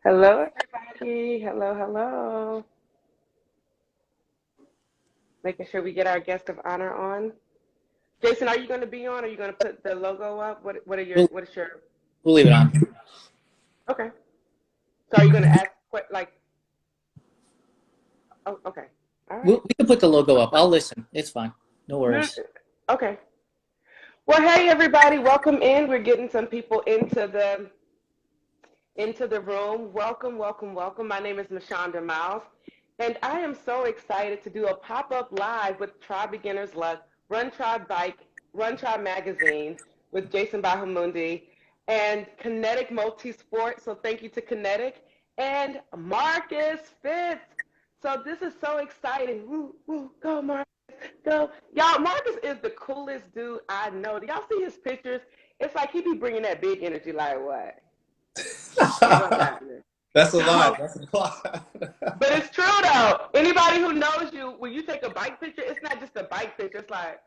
Hello, everybody. Hello, hello. Making sure we get our guest of honor on. Jason, are you going to be on? Are you going to put the logo up? We'll, What is your? we'll leave it on. Okay. So are you going to ask what like? Oh, okay. All right. We can put the logo up. I'll listen. It's fine. No No, worries. okay. Well, hey everybody, welcome in. We're getting some people into the room. Welcome, welcome, welcome. My name is Mashonda Miles, and I am so excited to do a pop-up live with Try Beginner's Luck, Run Try Bike, Run Try Magazine with Jason Bahamundi and Kinetic Multisport. So thank you to Kinetic and Marcus Fitz. So this is so exciting. Woo, woo, go Marcus, go. Y'all, Marcus is the coolest dude I know. Do y'all see his pictures? It's like he be bringing that big energy like what? What's happening? That's a lot. So, That's a lot. but it's true though. Anybody who knows you, when you take a bike picture, it's not just a bike picture. It's like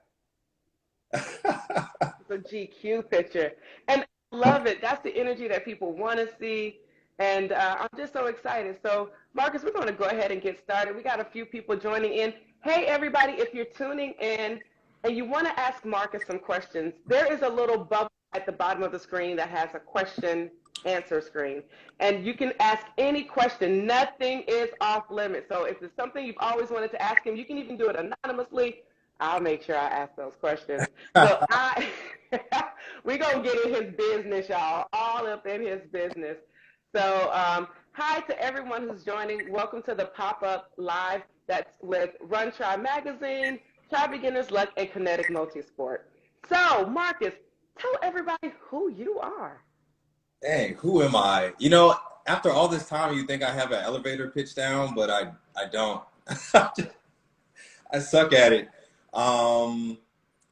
it's a GQ picture, and I love it. That's the energy that people want to see, and I'm just so excited. So, Marcus, we're going to go ahead and get started. We got a few people joining in. Hey, everybody! If you're tuning in and you want to ask Marcus some questions, there is a little bubble at the bottom of the screen that has a question answer screen. And you can ask any question. Nothing is off limits. So if it's something you've always wanted to ask him, you can even do it anonymously. I'll make sure I ask those questions. So we're going to get in his business, y'all, all up in his business. So hi to everyone who's joining. Welcome to the pop-up live that's with Run Try Magazine, Try Beginner's Luck, and Kinetic Multisport. So Marcus, tell everybody who you are. Dang, who am I? After all this time, you think I have an elevator pitch down, but I don't. I suck at it. Um,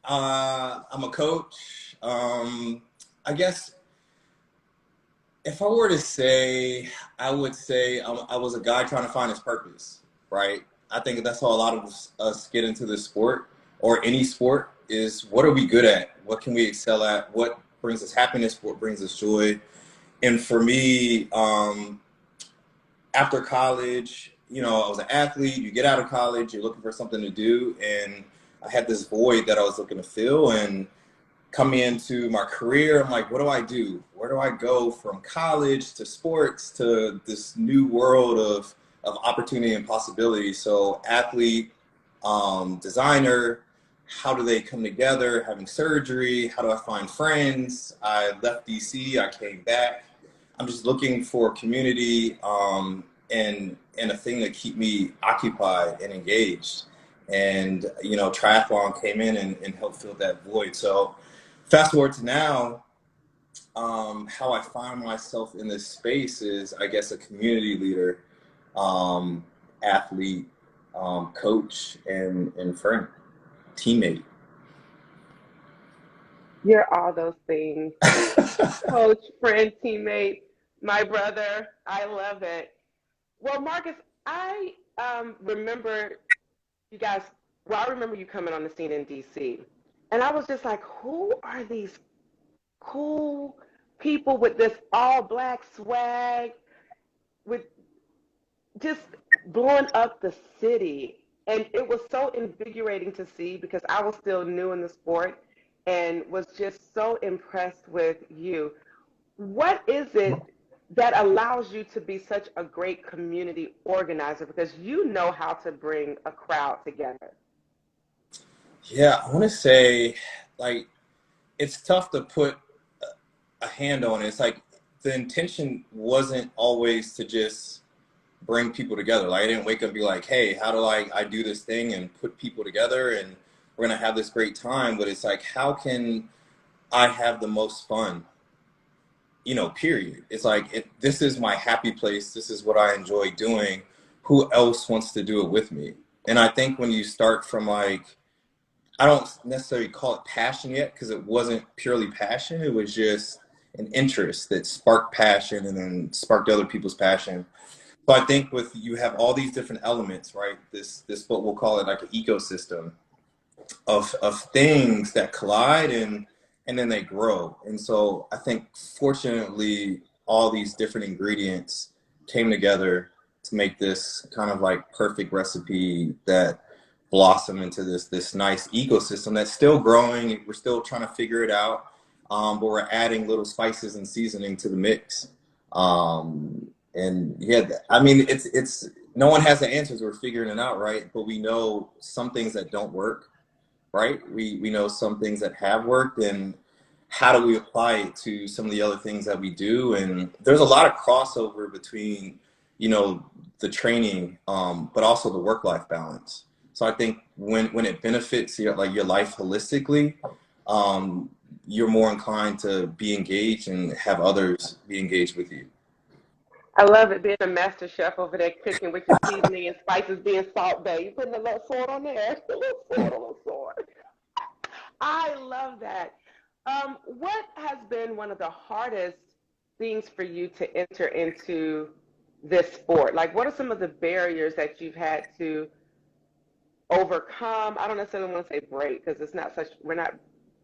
I'm a coach. I guess if I were to say, I would say I was a guy trying to find his purpose, right? I think that's how a lot of us get into this sport or any sport is what are we good at? What can we excel at? What brings us happiness? What brings us joy? And for me, after college, I was an athlete. You get out of college, you're looking for something to do. And I had this void that I was looking to fill. And coming into my career, I'm like, what do I do? Where do I go from college to sports to this new world of opportunity and possibility? So athlete, designer, how do they come together? Having surgery, how do I find friends? I left DC, I came back. I'm just looking for community and a thing to keep me occupied and engaged. And, triathlon came in and helped fill that void. So fast forward to now, how I find myself in this space is, I guess, a community leader, athlete, coach, and friend, teammate. You're all those things. Coach, friend, teammate, my brother. I love it. Well, Marcus, I remember you guys, I remember you coming on the scene in DC. And I was just like, who are these cool people with this all black swag, with just blowing up the city? And it was so invigorating to see because I was still new in the sport and was just so impressed with you. What is it that allows you to be such a great community organizer because you know how to bring a crowd together? Yeah, I want to say, like, it's tough to put a hand on it. It's like the intention wasn't always to just bring people together. Like, I didn't wake up and be like, hey, how do I do this thing and put people together and we're going to have this great time. But it's like, how can I have the most fun? Period. It's like, this is my happy place. This is what I enjoy doing. Who else wants to do it with me? And I think when you start from like, I don't necessarily call it passion yet because it wasn't purely passion. It was just an interest that sparked passion and then sparked other people's passion. So I think with you have all these different elements, right? This what we'll call it like an ecosystem of things that collide and then they grow. And so I think fortunately all these different ingredients came together to make this kind of like perfect recipe that blossomed into this nice ecosystem that's still growing. We're still trying to figure it out, but we're adding little spices and seasoning to the mix. And yeah, I mean, it's no one has the answers. We're figuring it out, right? But we know some things that don't work, right? We know some things that have worked, and how do we apply it to some of the other things that we do? And there's a lot of crossover between, the training, but also the work-life balance. So I think when it benefits your life holistically, you're more inclined to be engaged and have others be engaged with you. I love it being a master chef over there cooking with your seasoning and spices being Salt Bay. You putting a little salt on there, a little salt, a little salt. I love that. What has been one of the hardest things for you to enter into this sport? Like, what are some of the barriers that you've had to overcome? I don't necessarily want to say break because it's not such, we're not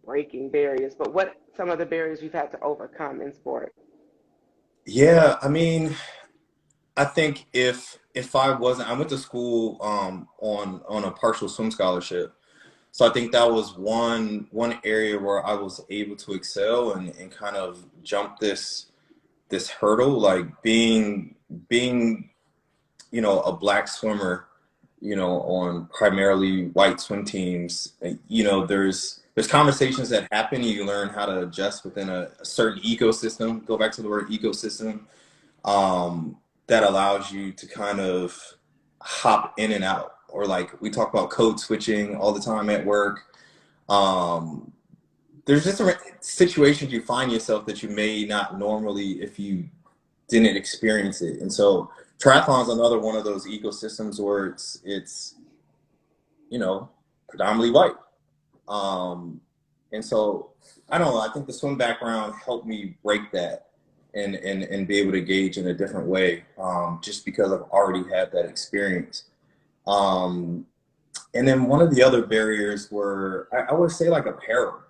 breaking barriers, but what some of the barriers you've had to overcome in sport? Yeah, I mean, I think if I went to school on a partial swim scholarship. So I think that was one area where I was able to excel and kind of jump this hurdle, like being a black swimmer, on primarily white swim teams. There's conversations that happen. You learn how to adjust within a certain ecosystem. Go back to the word ecosystem, that allows you to kind of hop in and out. Or like we talk about code switching all the time at work. Um, there's just situations you find yourself that you may not normally if you didn't experience it. And so triathlon is another one of those ecosystems where it's predominantly white. Um, and so I don't know. I think the swim background helped me break that and be able to gauge in a different way, just because I've already had that experience. Um, and then one of the other barriers were, I would say, like apparel.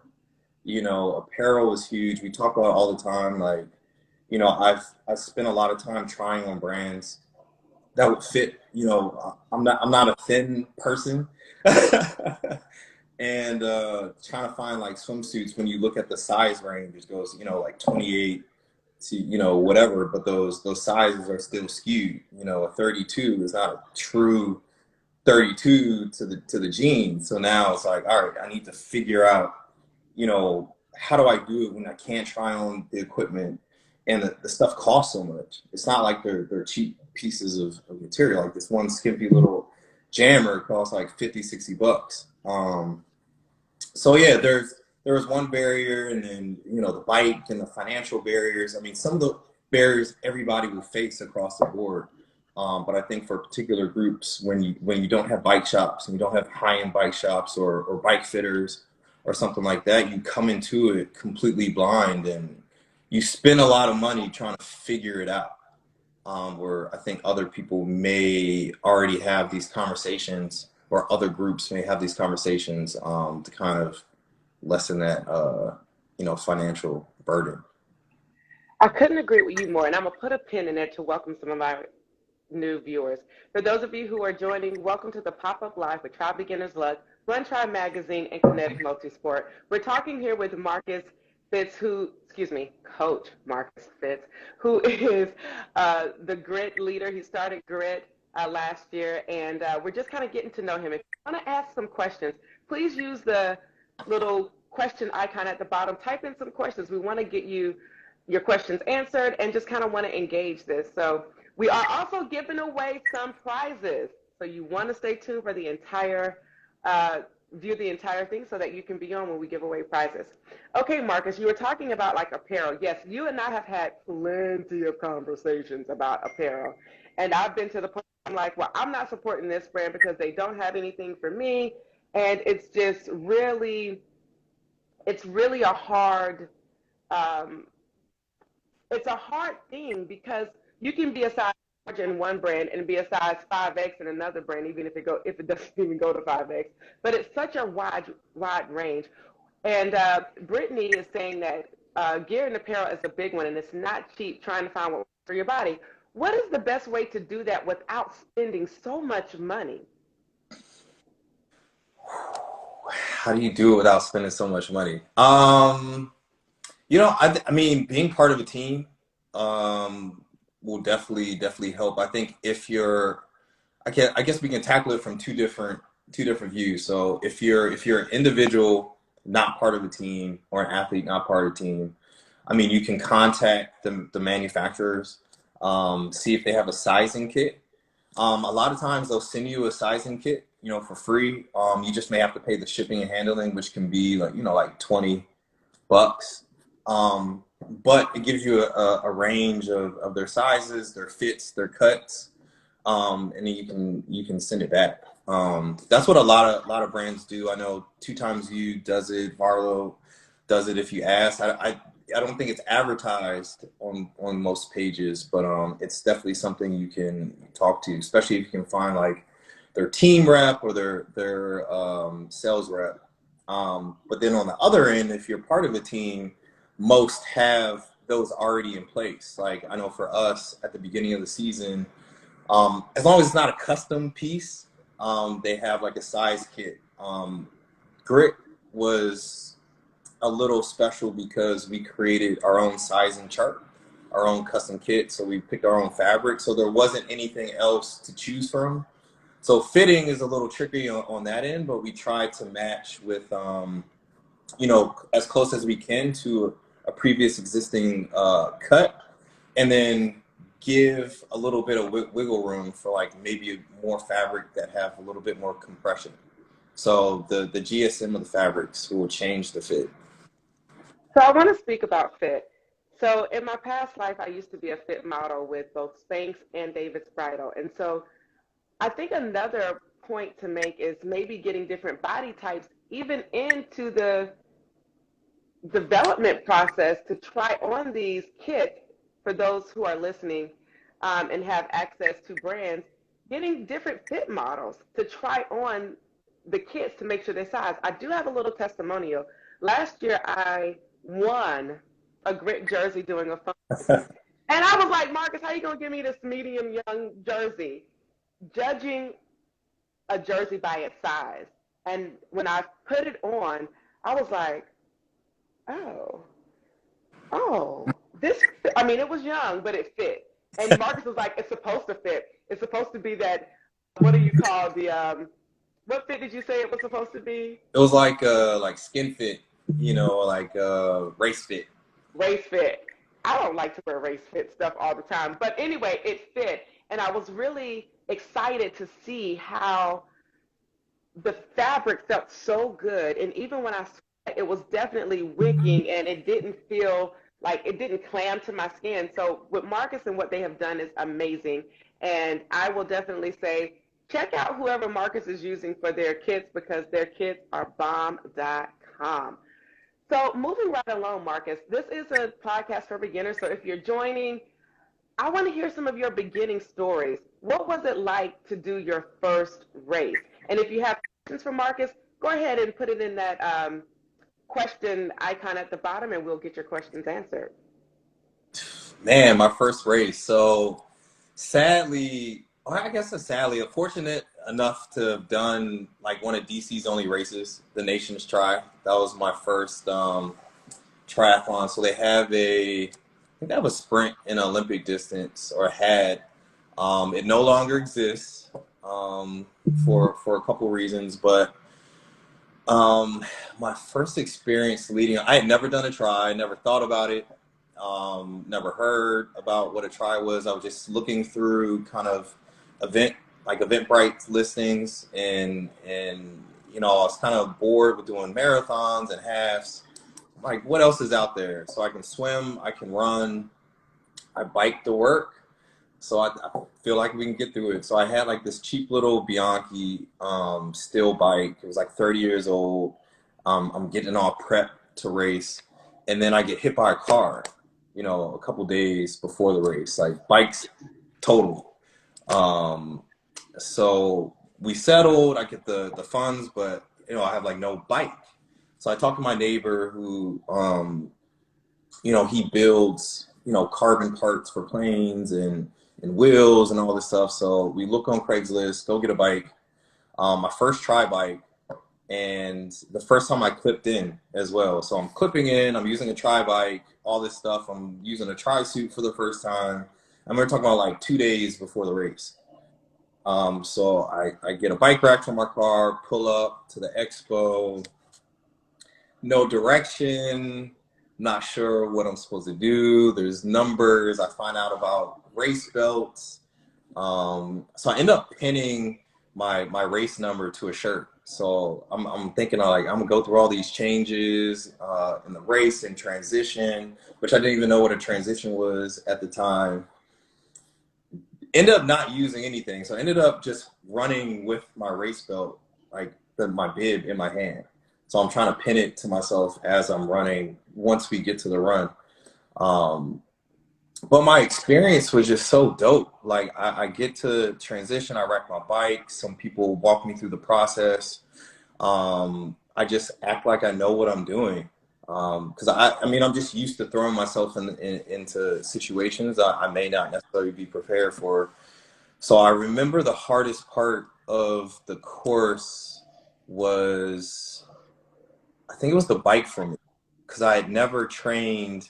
Apparel is huge. We talk about it all the time. Like, I spent a lot of time trying on brands that would fit. I'm not a thin person, and trying to find like swimsuits when you look at the size range, it goes like 28 to whatever, but those sizes are still skewed. A 32 is not a true 32 to the jeans. So now it's like, all right, I need to figure out, how do I do it when I can't try on the equipment and the stuff costs so much. It's not like they're cheap pieces of material. Like this one skimpy little jammer costs like 50, $60. So yeah, there was one barrier, and then the bike and the financial barriers. I mean, some of the barriers everybody will face across the board. But I think for particular groups, when you don't have bike shops and you don't have high-end bike shops or bike fitters or something like that, you come into it completely blind and you spend a lot of money trying to figure it out. Where I think other people may already have these conversations, or other groups may have these conversations, to kind of lessen that financial burden. I couldn't agree with you more, and I'm gonna put a pin in there to welcome some of my new viewers. For those of you who are joining, welcome to the Pop-Up Live with Tri Beginner's Luck, Run Tri Magazine, and Kinetic Multisport. We're talking here with Marcus Fitz, Coach Marcus Fitz, who is the Grit leader. He started Grit last year, and we're just kind of getting to know him. If you want to ask some questions, please use the little question icon at the bottom. Type in some questions. We want to get your questions answered and just kind of want to engage this. So we are also giving away some prizes. So you want to stay tuned for the entire, view the entire thing so that you can be on when we give away prizes. Okay, Marcus, you were talking about like apparel. Yes, you and I have had plenty of conversations about apparel. And I've been to the point where I'm like, well, I'm not supporting this brand because they don't have anything for me. And it's really um, a hard thing because you can be a size large in one brand and be a size 5X in another brand, even if it doesn't even go to 5X. But it's such a wide range. And Brittany is saying that gear and apparel is a big one, and it's not cheap trying to find what works for your body. What is the best way to do that without spending so much money? How do you do it without spending so much money? I mean, being part of a team will definitely help. I think if you're, I guess we can tackle it from two different views. So if you're an individual not part of a team or an athlete not part of a team, I mean, you can contact the manufacturers, see if they have a sizing kit. A lot of times they'll send you a sizing kit, for free. You just may have to pay the shipping and handling, which can be like $20. But it gives you a range of their sizes, their fits, their cuts, and then you can send it back. That's what a lot of brands do. I know Two Times You does it, Varlo does it if you ask. I don't think it's advertised on most pages, but it's definitely something you can talk to, especially if you can find like their team rep or their sales rep. But then on the other end, if you're part of a team, most have those already in place. Like I know for us at the beginning of the season, as long as it's not a custom piece, they have like a size kit. Grit was a little special because we created our own sizing chart, our own custom kit. So we picked our own fabric. So there wasn't anything else to choose from. So fitting is a little tricky on that end, but we tried to match with, as close as we can to a previous existing cut, and then give a little bit of wiggle room for like maybe more fabric that have a little bit more compression. So the GSM of the fabrics will change the fit. So I want to speak about fit. So in my past life, I used to be a fit model with both Spanx and David's Bridal. And so I think another point to make is maybe getting different body types even into the development process to try on these kits for those who are listening, and have access to brands, getting different fit models to try on the kits to make sure they size. I do have a little testimonial. Last year, I won a grit jersey doing a fun. And I was like, Marcus, how you going to give me this medium young jersey? Judging a jersey by its size. And when I put it on, I was like, oh, this, I mean, it was young, but it fit. And Marcus was like, it's supposed to fit. It's supposed to be that, what do you call what fit did you say it was supposed to be? It was like skin fit, like race fit. Race fit. I don't like to wear race fit stuff all the time. But anyway, it fit. And I was really excited to see how the fabric felt so good. And even when I sweat, it was definitely wicking and it didn't feel like it didn't clam to my skin. So with Marcus and what they have done is amazing. And I will definitely say, check out whoever Marcus is using for their kits because their kits are bomb.com. So moving right along, Marcus, this is a podcast for beginners. So if you're joining, I want to hear some of your beginning stories. What was it like to do your first race? And if you have questions for Marcus, go ahead and put it in that question icon at the bottom and we'll get your questions answered. Man, my first race. So sadly, or I guess it's sadly, I'm fortunate enough to have done like one of DC's only races, the Nations Tri. That was my first triathlon. So they have I think they have a sprint in Olympic distance, or had. It no longer exists for a couple reasons, but my first experience I had never done a tri, never thought about it, never heard about what a tri was. I was just looking through kind of Eventbrite listings, and I was kind of bored with doing marathons and halves. Like, what else is out there? So I can swim, I can run, I bike to work. So I feel like we can get through it. So I had like this cheap little Bianchi steel bike. It was like 30 years old. I'm getting all prepped to race. And then I get hit by a car, a couple days before the race. Like, bikes total. So we settled. I get the funds, but I have like no bike. So I talked to my neighbor who he builds carbon parts for planes, and and wheels and all this stuff. So we look on Craigslist, go get a bike. My first tri bike, and the first time I clipped in as well. So I'm clipping in, I'm using a tri bike, all this stuff. I'm using a tri suit for the first time. And we're talking about like 2 days before the race. So I get a bike rack from my car, pull up to the expo, no direction, not sure what I'm supposed to do. There's numbers. I find out about race belts. So I end up pinning my race number to a shirt. So I'm thinking like I'm gonna go through all these changes in the race and transition, which I didn't even know what a transition was at the time. Ended up not using anything, so I ended up just running with my race belt, like my bib in my hand. So I'm trying to pin it to myself as I'm running once we get to the run. But my experience was just so dope. Like I get to transition, I rack my bike. Some people walk me through the process. I just act like I know what I'm doing. Because I mean, I'm just used to throwing myself into situations I may not necessarily be prepared for. So I remember the hardest part of the course was, I think it was the bike for me, because I had never trained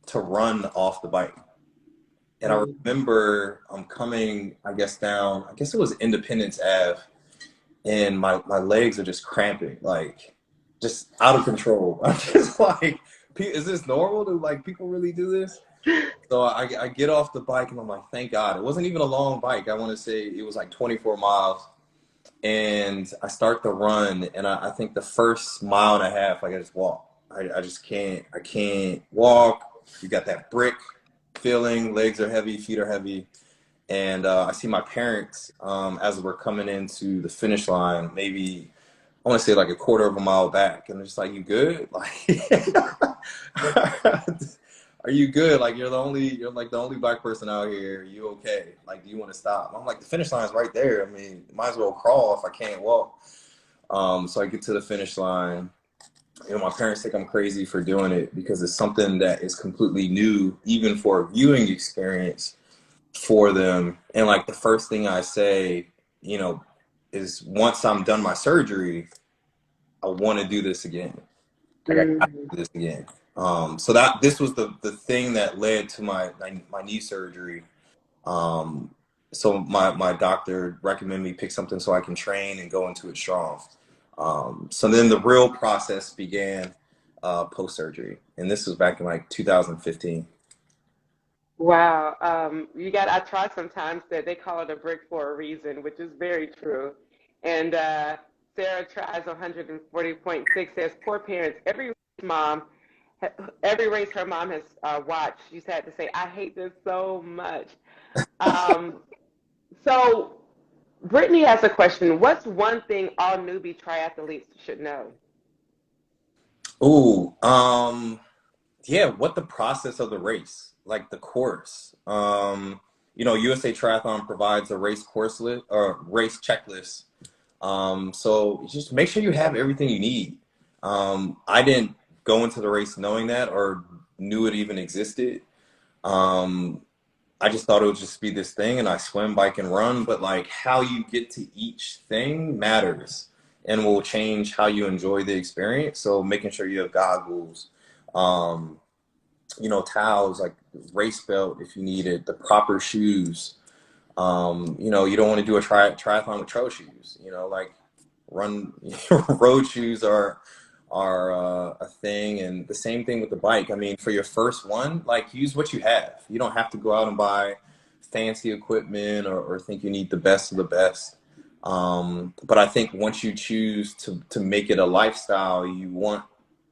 to run off the bike. And I remember I'm coming, I guess, down, I guess it was Independence Ave, and my legs are just cramping, like just out of control. I'm just like, is this normal? Do like people really do this? So I get off the bike and I'm like, thank God. It wasn't even a long bike. I want to say it was like 24 miles. And I start the run, and I think the first mile and a half, like I just walk. I just can't walk. You got that brick feeling, legs are heavy, feet are heavy. And I see my parents as we're coming into the finish line, maybe I want to say like a quarter of a mile back, and they're just like, "You good? Like, are you good? Like, you're like the only black person out here. Are you okay? Like, do you want to stop?" I'm like, "The finish line's right there. I mean, might as well crawl if I can't walk." So I get to the finish line. You know, my parents think I'm crazy for doing it because it's something that is completely new, even for a viewing experience for them. And like the first thing I say, you know, is once I'm done my surgery, I want to do this again. Like I got to do this again. So that this was the thing that led to my knee surgery. So my doctor recommended me pick something so I can train and go into it strong. So then the real process began post surgery, and this was back in like 2015. Wow. I try sometimes that they call it a brick for a reason, which is very true. And Sarah tries 140.6 says, poor parents, mom, every race her mom has watched, she's had to say, I hate this so much. Um, so Brittany has a question. What's one thing all newbie triathletes should know? Ooh, yeah, what the process of the race, like the course. You know, USA Triathlon provides a race course list or race checklist. So just make sure you have everything you need. I didn't go into the race knowing that or knew it even existed. Um, I just thought it would just be this thing, and I swim, bike, and run. But like how you get to each thing matters and will change how you enjoy the experience. So making sure you have goggles, um, you know, towels, like race belt if you need it, the proper shoes. You know, you don't want to do a triathlon with trail shoes. You know, like run road shoes are a thing, and the same thing with the bike. I mean, for your first one, like use what you have. You don't have to go out and buy fancy equipment or think you need the best of the best. But I think once you choose to make it a lifestyle, you want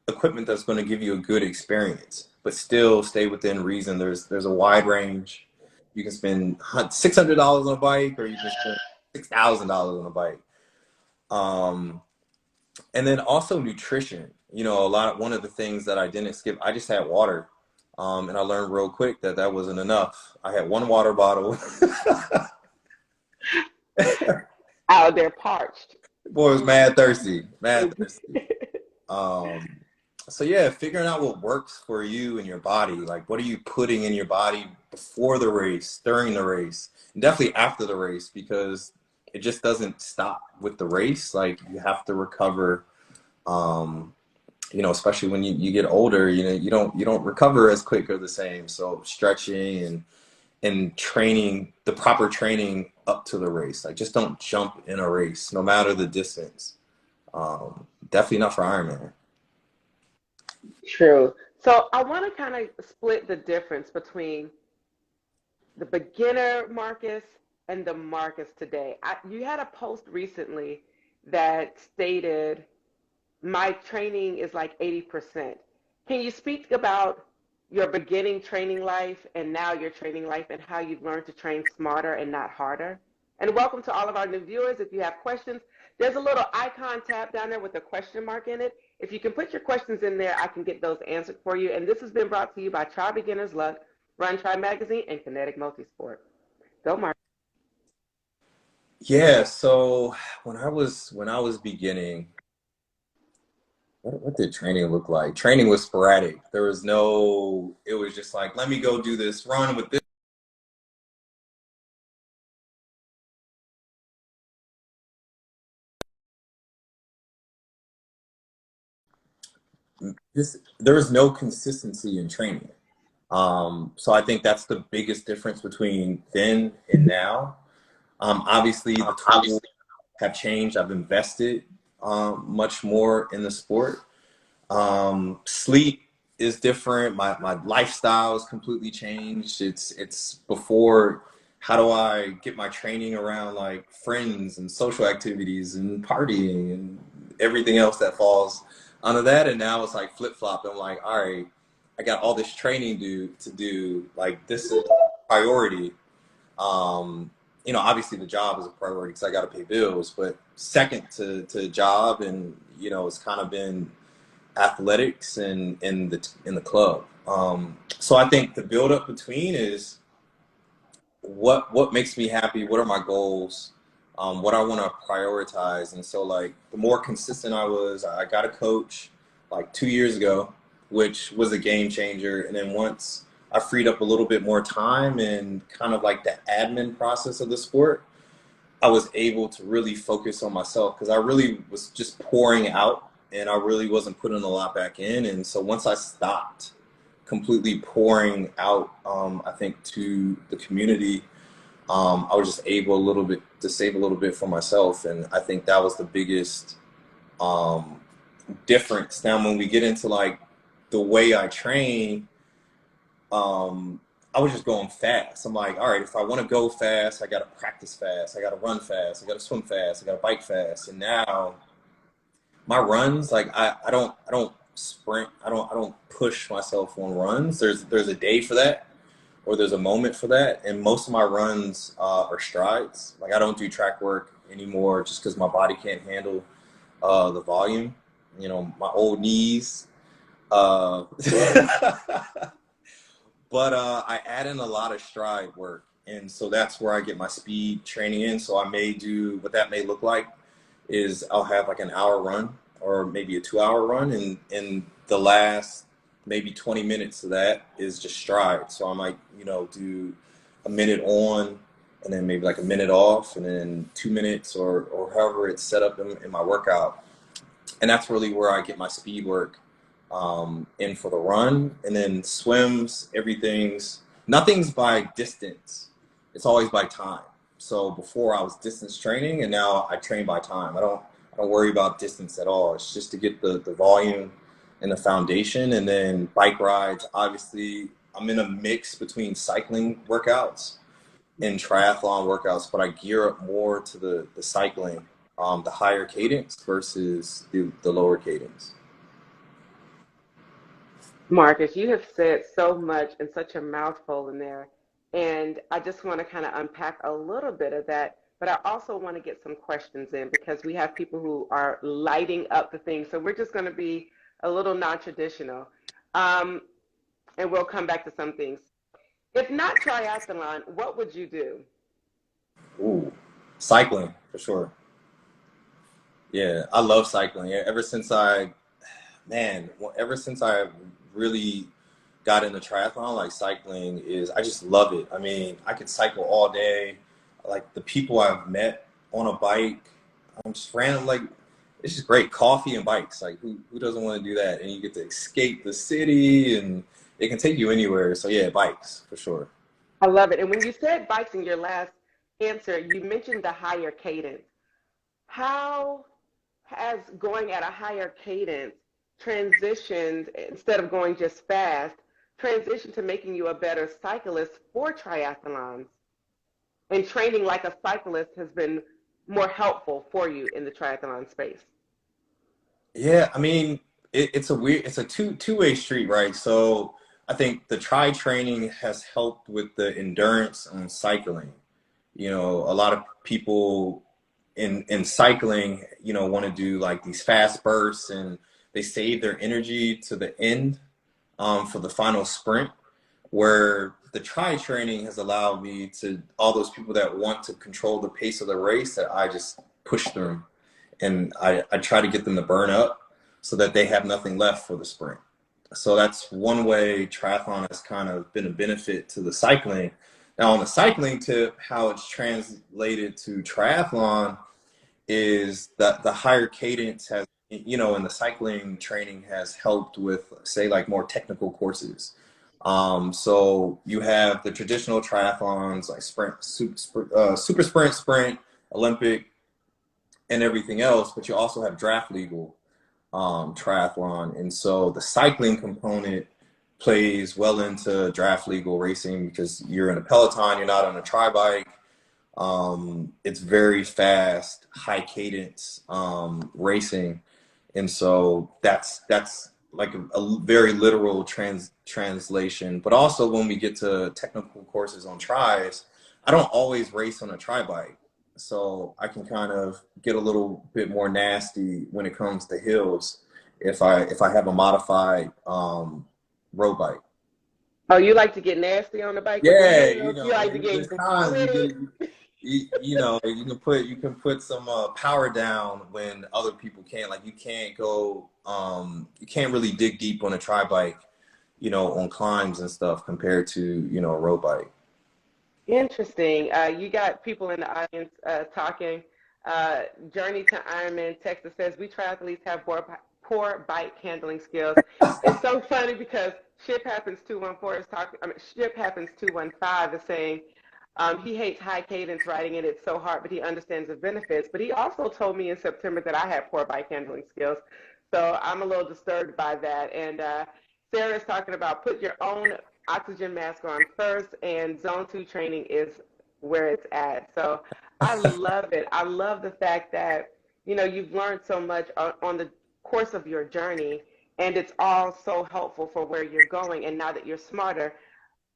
equipment that's going to give you a good experience, but still stay within reason. There's a wide range. You can spend $600 on a bike, or you can spend $6,000 on a bike. Um, and then also nutrition. You know, one of the things that I didn't skip, I just had water. And I learned real quick that that wasn't enough. I had one water bottle. Out there parched. Boy, was mad thirsty, mad thirsty. Um, So yeah, figuring out what works for you and your body. Like, what are you putting in your body before the race, during the race, and definitely after the race, because it just doesn't stop with the race. Like, you have to recover. Um, especially when you get older, you don't recover as quick or the same. So stretching and training, the proper training up to the race. Like, just don't jump in a race, no matter the distance. Definitely not for Ironman. True. So I want to kind of split the difference between the beginner Marcus and the Marcus today. You had a post recently that stated my training is like 80%. Can you speak about your beginning training life and now your training life and how you've learned to train smarter and not harder? And welcome to all of our new viewers. If you have questions, there's a little icon tab down there with a question mark in it. If you can put your questions in there, I can get those answered for you. And this has been brought to you by Try Beginner's Luck, Run Try Magazine, and Kinetic Multisport. Go, Mark. Yeah, so when I was beginning, what did training look like? Training was sporadic. There was no, it was just like, let me go do this run with this. There was no consistency in training. So I think that's the biggest difference between then and now. Obviously, the tools have changed. I've invested much more in the sport. Sleep is different. My lifestyle is completely changed. It's before, how do I get my training around like friends and social activities and partying and everything else that falls under that. And now it's like flip flop. I'm like, all right, I got all this training to do. Like, this is priority. Um, Obviously the job is a priority because I got to pay bills, but second to job, and it's kind of been athletics and in the club. So I think the build up between is what makes me happy, what are my goals, what I want to prioritize. And so, like, the more consistent I got a coach like 2 years ago, which was a game changer. And then once I freed up a little bit more time and kind of like the admin process of the sport, I was able to really focus on myself because I really was just pouring out and I really wasn't putting a lot back in. And so once I stopped completely pouring out, I think, to the community, I was just able a little bit to save a little bit for myself. And I think that was the biggest um, difference. Now, when we get into like the way I train, I was just going fast. I'm like, all right, if I want to go fast, I got to practice fast. I got to run fast. I got to swim fast. I got to bike fast. And now my runs, like, I don't sprint. I don't push myself on runs. There's a day for that, or there's a moment for that. And most of my runs are strides. Like, I don't do track work anymore just because my body can't handle the volume. My old knees. Uh, But I add in a lot of stride work. And so that's where I get my speed training in. So I may do, what that may look like is I'll have like an hour run or maybe a 2 hour run. And in the last maybe 20 minutes of that is just stride. So I might, do a minute on and then maybe like a minute off and then 2 minutes or however it's set up in my workout. And that's really where I get my speed work in for the run. And then swims, nothing's by distance, it's always by time. So before I was distance training, and now I train by time. I don't worry about distance at all. It's just to get the volume and the foundation. And then bike rides, obviously I'm in a mix between cycling workouts and triathlon workouts, but I gear up more to the cycling, the higher cadence versus the lower cadence. Marcus, you have said so much and such a mouthful in there. And I just want to kind of unpack a little bit of that. But I also want to get some questions in because we have people who are lighting up the thing. So we're just going to be a little non traditional. Um, and we'll come back to some things. If not triathlon, what would you do? Ooh, cycling for sure. Yeah, I love cycling. Yeah, ever since man, ever since I really got into triathlon, like cycling is, I just love it. I mean, I could cycle all day. Like the people I've met on a bike, I'm just random, like, it's just great. Coffee and bikes. Like who doesn't want to do that? And you get to escape the city and it can take you anywhere. So yeah, bikes for sure. I love it. And when you said bikes in your last answer, you mentioned the higher cadence. How has going at a higher cadence transitioned, instead of going just fast, transitioned to making you a better cyclist for triathlons? And training like a cyclist has been more helpful for you in the triathlon space. Yeah, I mean, it's a two-way street, right? So I think the tri training has helped with the endurance on cycling. You know, a lot of people in cycling, you know, want to do like these fast bursts and they save their energy to the end for the final sprint. Where the tri training has allowed me to all those people that want to control the pace of the race that I just push through and I try to get them to burn up so that they have nothing left for the sprint. So that's one way triathlon has kind of been a benefit to the cycling. Now on the cycling tip, how it's translated to triathlon is that the higher cadence has, you know, in the cycling training has helped with, say, like more technical courses. So you have the traditional triathlons like sprint, super sprint, sprint, Olympic, and everything else, but you also have draft legal triathlon. And so the cycling component plays well into draft legal racing because you're in a peloton, you're not on a tri bike. It's very fast, high cadence racing, and so that's like a very literal translation. But also when we get to technical courses on tries, I don't always race on a tri bike, so I can kind of get a little bit more nasty when it comes to hills if I have a modified road bike. Oh, you like to get nasty on the bike with the Yeah, you hills? You know, like to get there's times with you know you can put some power down when other people can't. Like you can't go you can't really dig deep on a tri bike, you know, on climbs and stuff compared to, you know, a road bike. Interesting. You got people in the audience talking. Journey to Ironman, Texas says we triathletes have poor bike handling skills. It's so funny because Ship Happens 214 is talking. I mean, Ship Happens 215 is saying he hates high cadence riding and it's so hard, but he understands the benefits. But he also told me in September that I had poor bike handling skills. So I'm a little disturbed by that. And Sarah is talking about put your own oxygen mask on first, and zone two training is where it's at. So I love it. I love the fact that, you know, you've learned so much on the course of your journey, and it's all so helpful for where you're going. And now that you're smarter,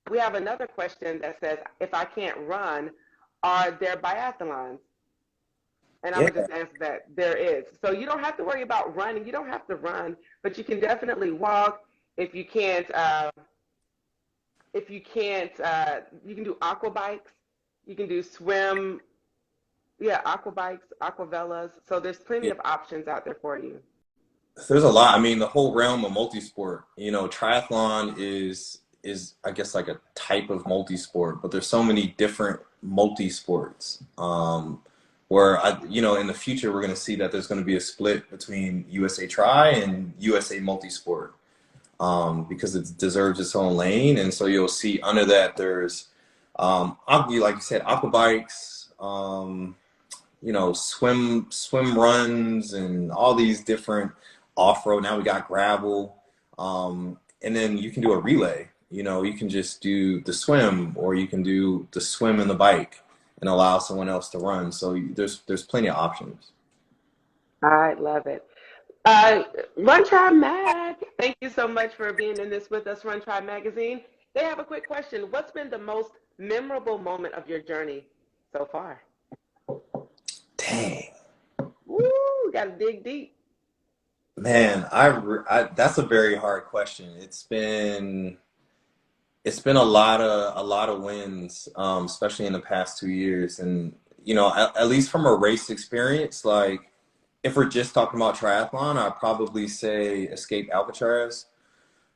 we have another question that says, if I can't run, are there biathlons? And I'm Yeah, gonna just answer that there is. So you don't have to worry about running. You don't have to run, but you can definitely walk. If you can't, you can do aqua bikes. You can do swim. Yeah, aqua bikes, aquavellas. So there's plenty yeah. of options out there for you. There's a lot. I mean, the whole realm of multisport. You know, triathlon is I guess like a type of multisport, but there's so many different multisports. Where you know, in the future we're going to see that there's going to be a split between USA Tri and USA Multisport because it deserves its own lane, and so you'll see under that there's like you said, aqua bikes. You know, swim runs and all these different off-road. Now we got gravel. And then you can do a relay. You know, you can just do the swim or you can do the swim and the bike and allow someone else to run. So there's plenty of options. I love it. Uh, Run Try Mag, thank you so much for being in this with us, Run Try Magazine. They have a quick question. What's been the most memorable moment of your journey so far? Dang, Woo, got to dig deep. man, that's a very hard question. It's been a lot of wins, especially in the past 2 years, and you know, at least from a race experience, like if we're just talking about triathlon, I'd probably say Escape Alcatraz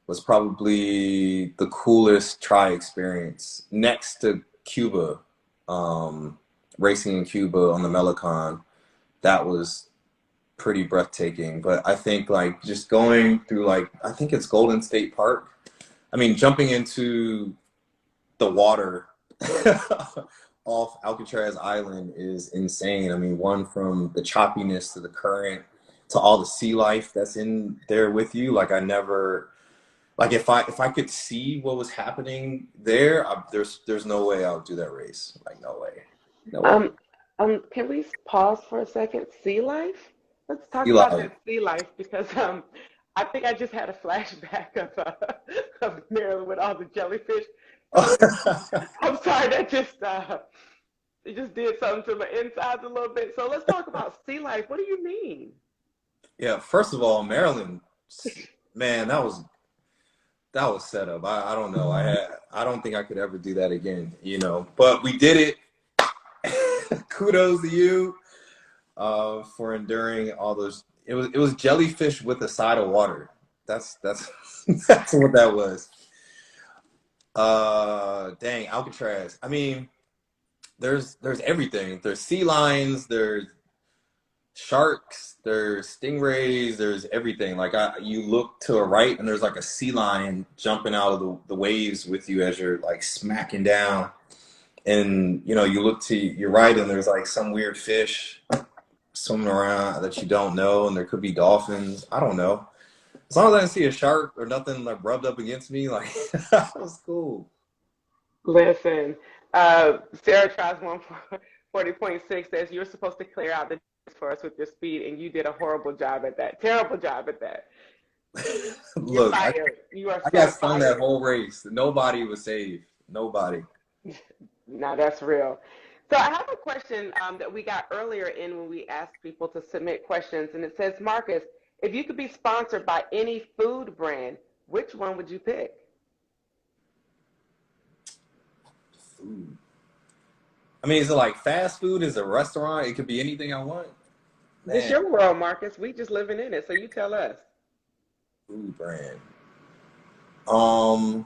was probably the coolest tri experience next to Cuba, racing in Cuba on the Melicon. That was pretty breathtaking. But I think like just going through like, I think it's Golden State Park. I mean, jumping into the water off Alcatraz Island is insane. I mean, one from the choppiness to the current to all the sea life that's in there with you. Like I never, like if I could see what was happening there, there's no way I would do that race. Like no way, no way. Um, can we pause for a second? Sea life? Let's talk Sea about life. that sea life because I think I just had a flashback of Maryland with all the jellyfish. I'm sorry, that just it just did something to my insides a little bit. So let's talk about sea life. What do you mean? Yeah, first of all, Maryland, man, that was set up. I don't know. I don't think I could ever do that again, you know. But we did it. Kudos to you for enduring all those. It was jellyfish with a side of water. That's that's what that was. Dang, Alcatraz. I mean, there's everything. There's sea lions, there's sharks, there's stingrays, there's everything. Like you look to a right and there's like a sea lion jumping out of the waves with you as you're like smacking down. And you know, you look to your right and there's like some weird fish swimming around that you don't know, and there could be dolphins. I don't know. As long as I didn't see a shark or nothing like rubbed up against me, like that was cool. Listen, Sarah tries 140.6 says you're supposed to clear out the distance for us with your speed, and you did a horrible job at that. Terrible job at that. You're Look, fired. You are I so got stung that fired. whole race. Nobody was saved. Nobody. Now that's real. So I have a question that we got earlier in when we asked people to submit questions, and it says, Marcus, if you could be sponsored by any food brand, which one would you pick? Food. I mean, is it like fast food? Is it a restaurant? It could be anything I want. This Man, your world, Marcus. We just living in it, so you tell us. food brand. Um,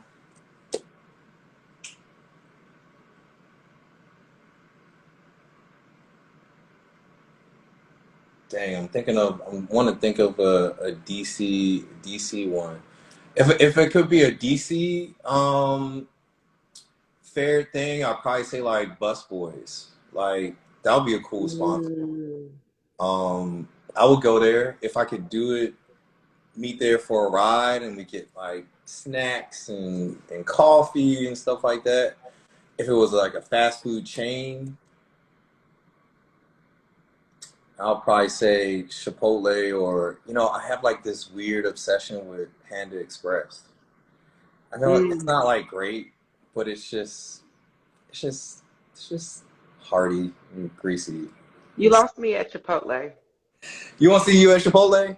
Dang, I want to think of a DC one. If it could be a DC fair thing, I'd probably say like Busboys. Like that would be a cool sponsor. Mm. I would go there if I could do it. Meet there for a ride, and we get like snacks and coffee and stuff like that. If it was like a fast food chain, I'll probably say Chipotle, or you know, I have like this weird obsession with Panda Express. I know it's Mm. not like great, but it's just it's just hearty and greasy. You lost me at Chipotle. You want to see you at Chipotle?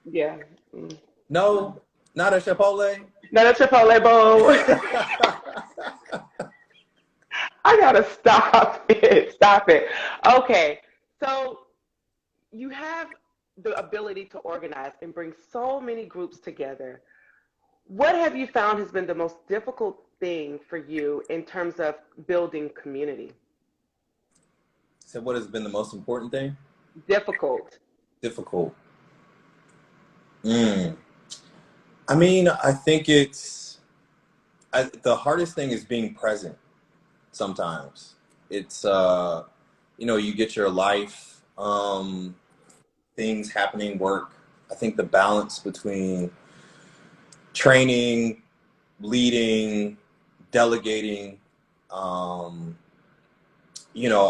Yeah. Mm. No, not at Chipotle. Not at Chipotle bowl. I gotta stop it. Stop it. Okay. So you have the ability to organize and bring so many groups together. What have you found has been the most difficult thing for you in terms of building community? So, what has been the most important thing? Difficult. Difficult. Mm. I mean, I think the hardest thing is being present sometimes. It's, you know, you get your life, things happening, work. I think the balance between training, leading, delegating, um, you know,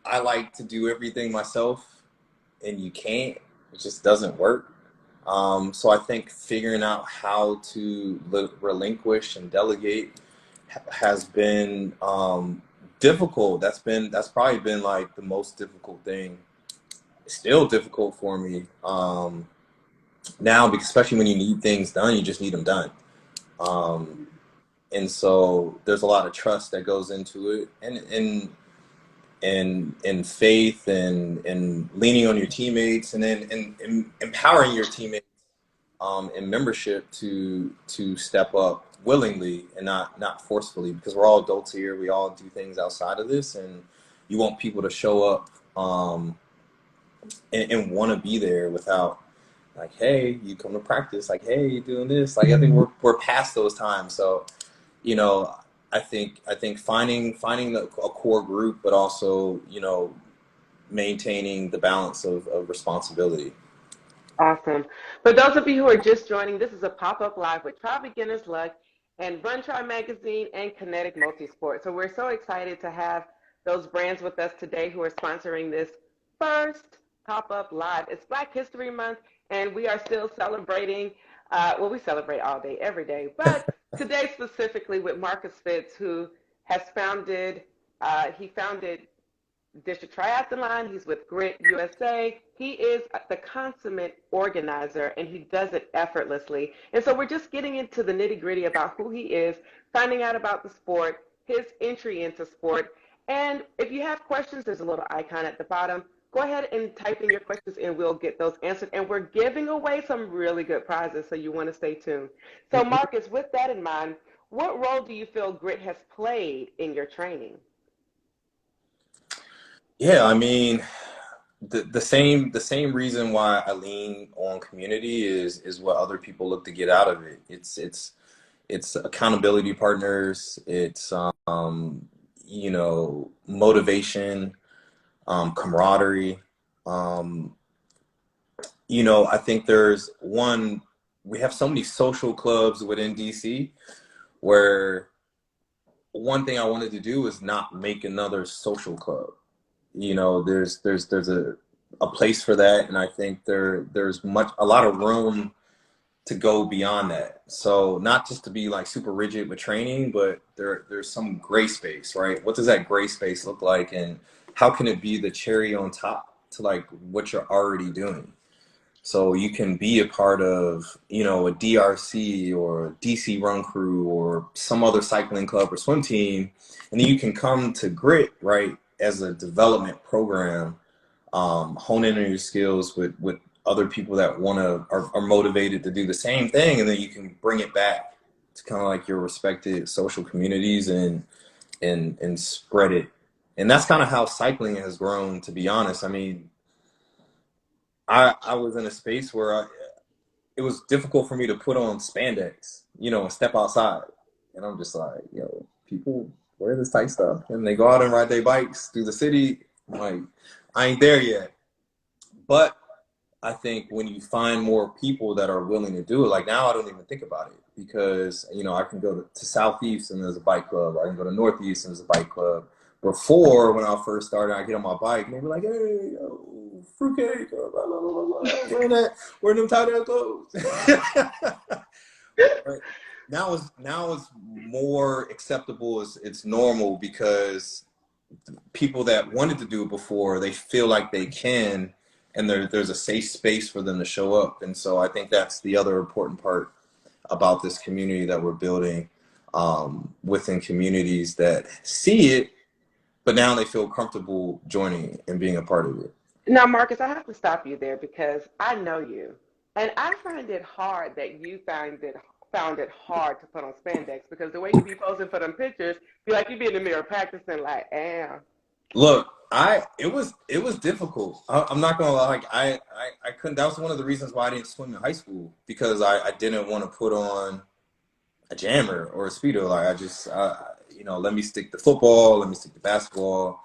I like to do everything myself, and you can't. It just doesn't work. So I think figuring out how to relinquish and delegate has been difficult. That's probably been like the most difficult thing. It's still difficult for me now, because especially when you need things done, you just need them done. And so there's a lot of trust that goes into it, and and faith and leaning on your teammates, and then and empowering your teammates and membership to step up willingly and not forcefully, because we're all adults here. We all do things outside of this, and you want people to show up and want to be there without like, hey, you come to practice, like, hey, you doing this. Like, I think we're past those times. So, you know, I think finding a core group, but also, maintaining the balance of responsibility. Awesome. For those of you who are just joining, this is a pop-up live with Try Beginner's Luck and Run Try Magazine and Kinetic Multisport. So we're so excited to have those brands with us today who are sponsoring this first pop-up live. It's Black History Month, and we are still celebrating. Well, we celebrate all day, every day, but today specifically with Marcus Fitz, who has he founded District Triathlon. He's with Grit USA. He is the consummate organizer, and he does it effortlessly. And so we're just getting into the nitty gritty about who he is, finding out about the sport, his entry into sport. And if you have questions, there's a little icon at the bottom. Go ahead and type in your questions, and we'll get those answered. And we're giving away some really good prizes, so you want to stay tuned. So, Marcus, with that in mind, what role do you feel Grit has played in your training? Yeah, I mean, the same reason why I lean on community is what other people look to get out of it. It's accountability partners. It's motivation, camaraderie. Um, I think we have so many social clubs within DC where one thing I wanted to do is not make another social club. There's a place for that, and I think there's a lot of room to go beyond that. So not just to be like super rigid with training, but there's some gray space, right? What does that gray space look like, and how can it be the cherry on top to like what you're already doing? So you can be a part of, a DRC or DC Run Crew or some other cycling club or swim team, and then you can come to Grit, right, as a development program, hone in on your skills with other people that are motivated to do the same thing, and then you can bring it back to kind of like your respected social communities and spread it. And that's kind of how cycling has grown, to be honest. I mean, I was in a space where it was difficult for me to put on spandex, and step outside. And I'm just like, people wear this tight stuff and they go out and ride their bikes through the city. I'm like, I ain't there yet. But I think when you find more people that are willing to do it, like now I don't even think about it because, I can go to Southeast and there's a bike club. I can go to Northeast and there's a bike club. Before, when I first started, I get on my bike and they were like, hey, yo, fruitcake, blah, blah, blah, blah, blah. Wearing them tight ass clothes. But now it's more acceptable. It's normal because people that wanted to do it before, they feel like they can, and there's a safe space for them to show up. And so I think that's the other important part about this community that we're building, within communities that see it, but now they feel comfortable joining and being a part of it. Now, Marcus, I have to stop you there because I know you, and I find it hard that you found it hard to put on spandex because the way you be posing for them pictures, be like you be in the mirror practicing, like, damn. Look, it was difficult. I'm not gonna lie. Like I couldn't. That was one of the reasons why I didn't swim in high school, because I didn't want to put on a jammer or a speedo. Like let me stick to football. Let me stick to basketball.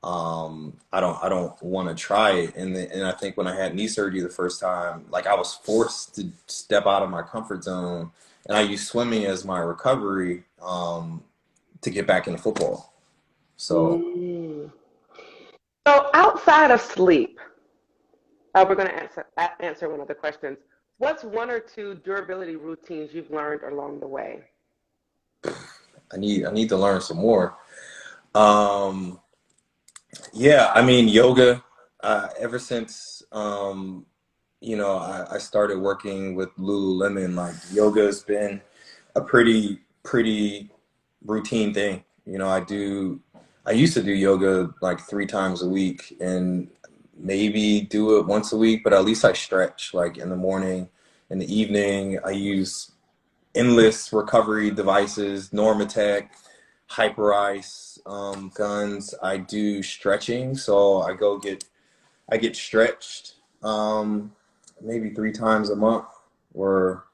I don't want to try it. And I think when I had knee surgery the first time, like I was forced to step out of my comfort zone, and I used swimming as my recovery, to get back into football. So. Mm. So outside of sleep, we're going to answer one of the questions. What's one or two durability routines you've learned along the way? I need to learn some more. Um, yeah, I mean yoga. Ever since I started working with Lululemon, like yoga has been a pretty routine thing. I I used to do yoga like 3 times a week and maybe do it once a week, but at least I stretch like in the morning, in the evening. I use endless recovery devices, Normatec, Hyperice, guns. I do stretching, so I get stretched maybe 3 times a month, where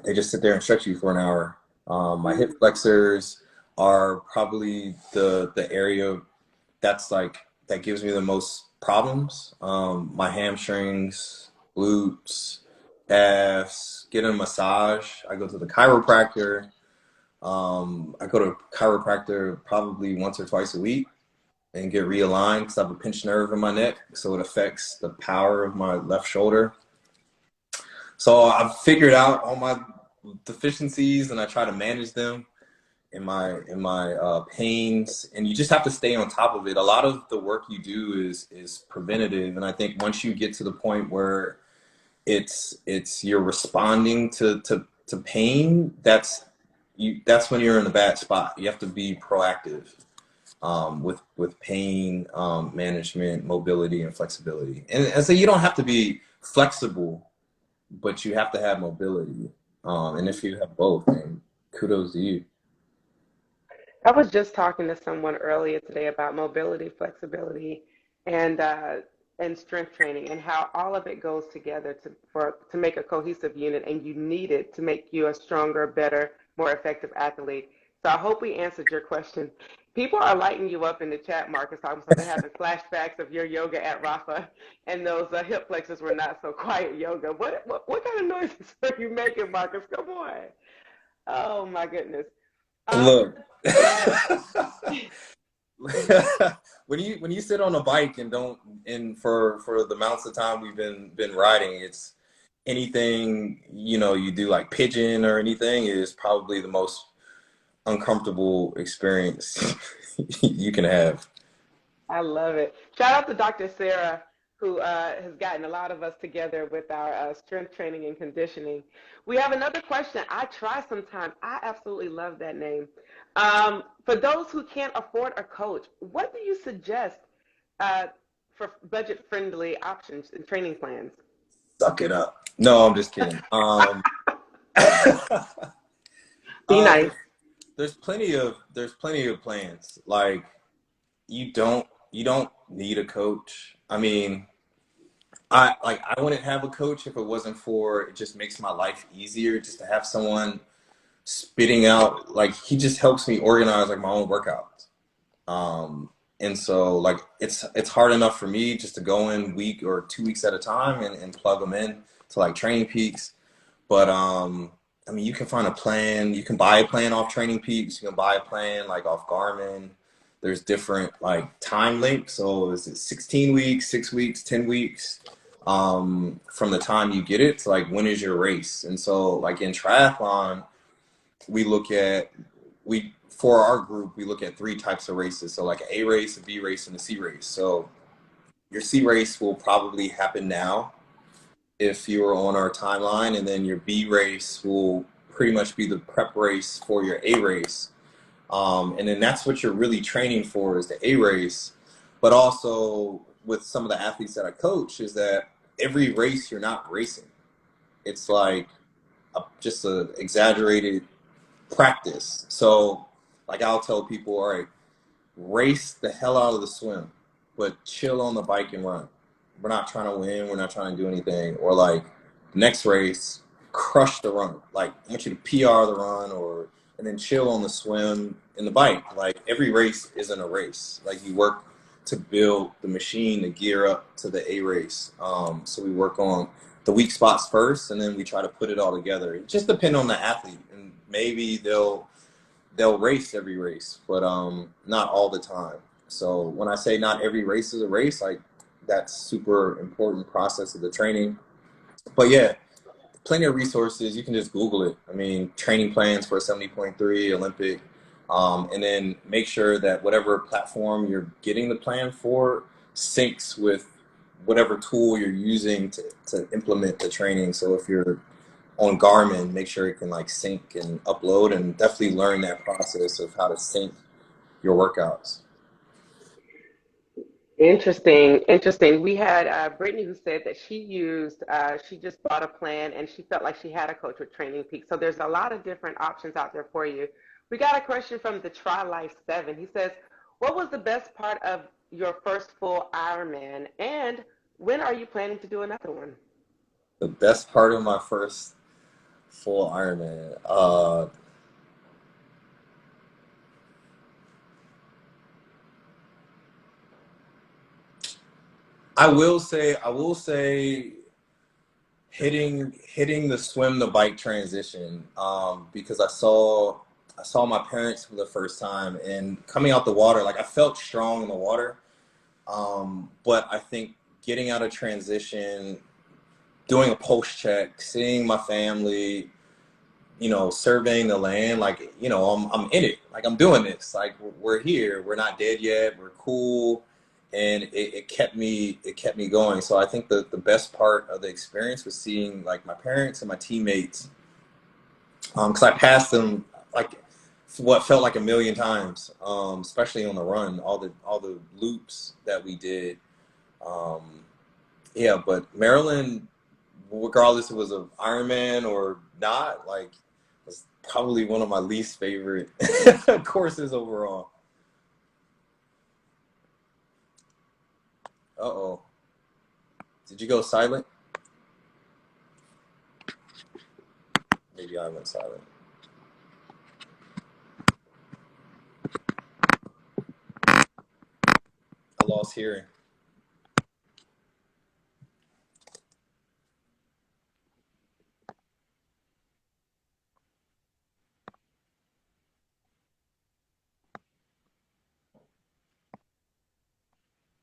they just sit there and stretch you for an hour. My hip flexors are probably the area that's like that gives me the most problems. My hamstrings, glutes, calves, get a massage. I go to the chiropractor. I go to chiropractor probably once or twice a week and get realigned because I have a pinched nerve in my neck, so it affects the power of my left shoulder. So I've figured out all my deficiencies and I try to manage them in my pains, and you just have to stay on top of it. A lot of the work you do is preventative, and I think once you get to the point where it's you're responding to pain, that's when you're in a bad spot. You have to be proactive with pain management, mobility, and flexibility. And so you don't have to be flexible, but you have to have mobility. And if you have both, then kudos to you. I was just talking to someone earlier today about mobility, flexibility, and uh, and strength training, and how all of it goes together to make a cohesive unit, and you need it to make you a stronger, better, more effective athlete. So I hope we answered your question. People are lighting you up in the chat, Marcus, talking so they're having flashbacks of your yoga at Rafa, and those hip flexors were not so quiet yoga. What kind of noises are you making, Marcus? Come on. Oh my goodness. Um, Look, when you sit on a bike and don't and for the amounts of time we've been riding, it's anything you do like pigeon or anything is probably the most uncomfortable experience you can have. I love it. Shout out to Dr. Sarah, who has gotten a lot of us together with our strength training and conditioning. We have another question. I try sometimes. I absolutely love that name. For those who can't afford a coach, what do you suggest uh, for budget-friendly options and training plans? Suck it up. No, I'm just kidding. Be uh, nice. there's plenty of plans. Like you don't need a coach. I mean, I wouldn't have a coach if it wasn't for it just makes my life easier just to have someone spitting out, like he just helps me organize like my own workouts. And so like it's hard enough for me just to go in week or 2 weeks at a time and plug them in to like Training Peaks. But I mean, you can find a plan. You can buy a plan off Training Peaks. You can buy a plan like off Garmin. There's different like time links. So is it 16 weeks, 6 weeks, 10 weeks from the time you get it to like when is your race? And so like in triathlon, we look at we for our group we look at 3 types of races. So like an A race, a B race, and a C race. So your C race will probably happen now if you were on our timeline, and then your B race will pretty much be the prep race for your A race. And then that's what you're really training for is the A race. But also with some of the athletes that I coach is that every race you're not racing. It's like just a exaggerated practice. So like I'll tell people, all right, race the hell out of the swim, but chill on the bike and run. We're not trying to win. We're not trying to do anything. Or like next race, crush the run. Like I want you to PR the run and then chill on the swim and the bike. Like every race isn't a race. Like you work to build the machine to gear up to the A race. So we work on the weak spots first, and then we try to put it all together. It just depends on the athlete, and maybe they'll race every race, but not all the time. So when I say not every race is a race, like that's super important process of the training. But yeah, plenty of resources. You can just Google it. I mean, training plans for a 70.3 Olympic, and then make sure that whatever platform you're getting the plan for syncs with whatever tool you're using to implement the training. So if you're on Garmin, make sure it can like sync and upload, and definitely learn that process of how to sync your workouts. Interesting, interesting. We had Brittany who said that she just bought a plan and she felt like she had a coach with Training Peaks. So there's a lot of different options out there for you. We got a question from the Try Life 7. He says, what was the best part of your first full Ironman and when are you planning to do another one? The best part of my first full Ironman. I will say hitting the swim to bike transition, because I saw my parents for the first time and coming out the water, like I felt strong in the water. But I think getting out of transition, doing a post check, seeing my family, surveying the land, like, I'm in it, like I'm doing this, like we're here, we're not dead yet, we're cool. And it kept me going. So I think the best part of the experience was seeing like my parents and my teammates, because I passed them like what felt like a million times, especially on the run, all the loops that we did. Um, yeah, but Maryland, regardless if it was an Ironman or not, like was probably one of my least favorite courses overall. Uh-oh. Did you go silent? Maybe I went silent. I lost hearing.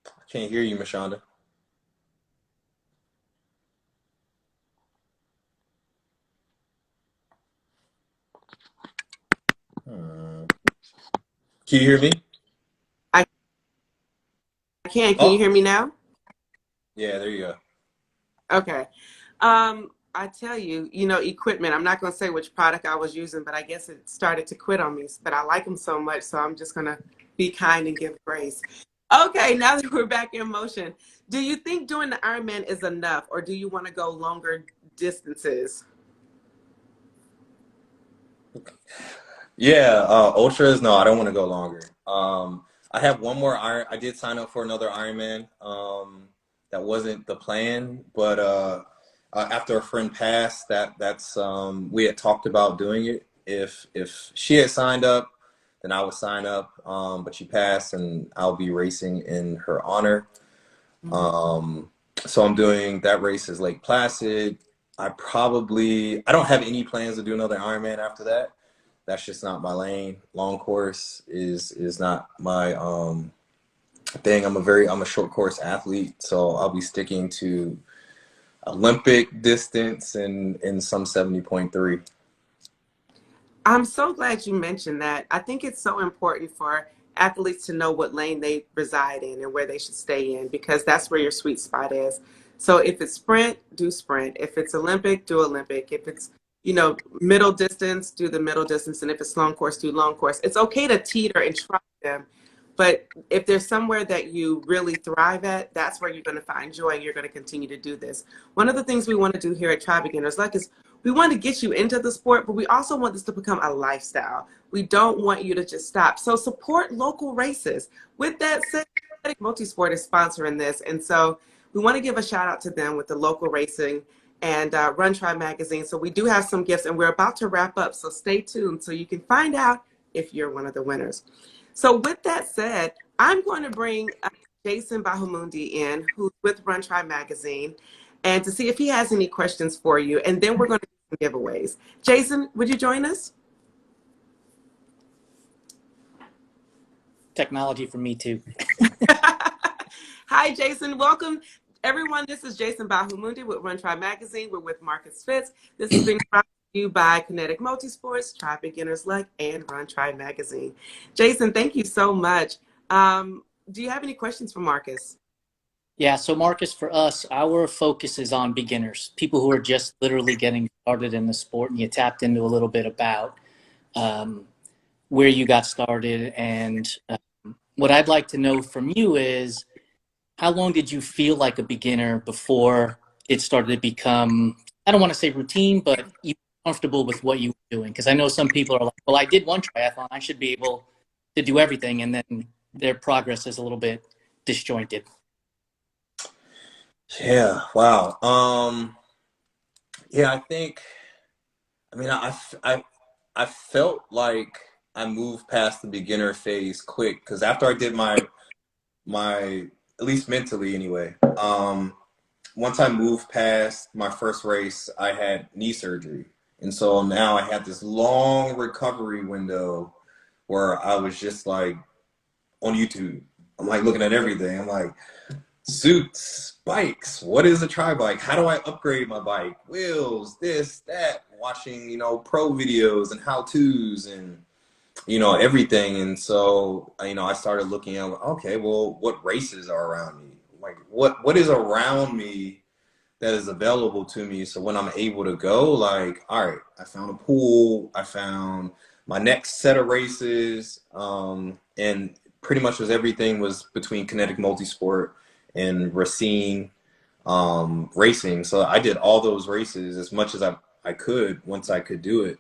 I can't hear you, Mashonda. Hmm. Can you hear me? I can. Can you Oh, hear me now? yeah, there you go. Okay. I tell you, equipment, I'm not going to say which product I was using, but I guess it started to quit on me. But I like them so much, so I'm just going to be kind and give grace. Okay, now that we're back in motion, do you think doing the Ironman is enough, or do you want to go longer distances? Yeah, ultras. No, I don't want to go longer. I have one more Iron. I did sign up for another Ironman. That wasn't the plan, but after a friend passed, we had talked about doing it. If she had signed up, then I would sign up. But she passed, and I'll be racing in her honor. Mhm. Um, so I'm doing that race is Lake Placid. I don't have any plans to do another Ironman after that. That's just not my lane. Long course is not my thing. I'm a short course athlete, so I'll be sticking to Olympic distance and in some 70.3. I'm so glad you mentioned that. I think it's so important for athletes to know what lane they reside in and where they should stay in because that's where your sweet spot is. So if it's sprint, do sprint. If it's Olympic, do Olympic. If it's, middle distance, do the middle distance. And if it's long course, do long course. It's okay to teeter and try them. But if there's somewhere that you really thrive at, that's where you're going to find joy and you're going to continue to do this. One of the things we want to do here at Try Beginners Luck is we want to get you into the sport, but we also want this to become a lifestyle. We don't want you to just stop. So support local races. With that said, Multisport is sponsoring this. And so we want to give a shout out to them with the local racing and Run Try magazine. So we do have some gifts and we're about to wrap up. So stay tuned so you can find out if you're one of the winners. So with that said, I'm going to bring Jason Bahumundi in, who's with Run Try magazine, and to see if he has any questions for you. And then we're going to do some giveaways. Jason, would you join us? Technology for me too. Hi, Jason. Welcome, everyone. This is Jason Bahumundi with Run Try magazine. We're with Marcus Fitz. This is being brought to you by Kinetic Multisports, Try Beginners Luck, and Run Try magazine. Jason, thank you so much. Do you have any questions for Marcus? Yeah, so Marcus, for us, our focus is on beginners, people who are just literally getting started in the sport, and you tapped into a little bit about um, where you got started. And what I'd like to know from you is how long did you feel like a beginner before it started to become, I don't want to say routine, but you were comfortable with what you were doing? Because I know some people are like, well, I did one triathlon, I should be able to do everything, and then their progress is a little bit disjointed. Yeah, wow. Yeah, I think, I mean, I felt like I moved past the beginner phase quick because after I did my at least mentally anyway. Once I moved past my first race, I had knee surgery, and so now I had this long recovery window where I was just like on YouTube. I'm like looking at everything. I'm like, suits, bikes. What is a tri bike? How do I upgrade my bike? Wheels, this, that. Watching, pro videos and how tos and everything. And so, I started looking at, okay, well, what races are around me? Like, what is around me that is available to me? So when I'm able to go, like, all right, I found a pool, I found my next set of races, and pretty much everything was between Kinetic Multisport and Racine racing. So I did all those races as much as I could once I could do it.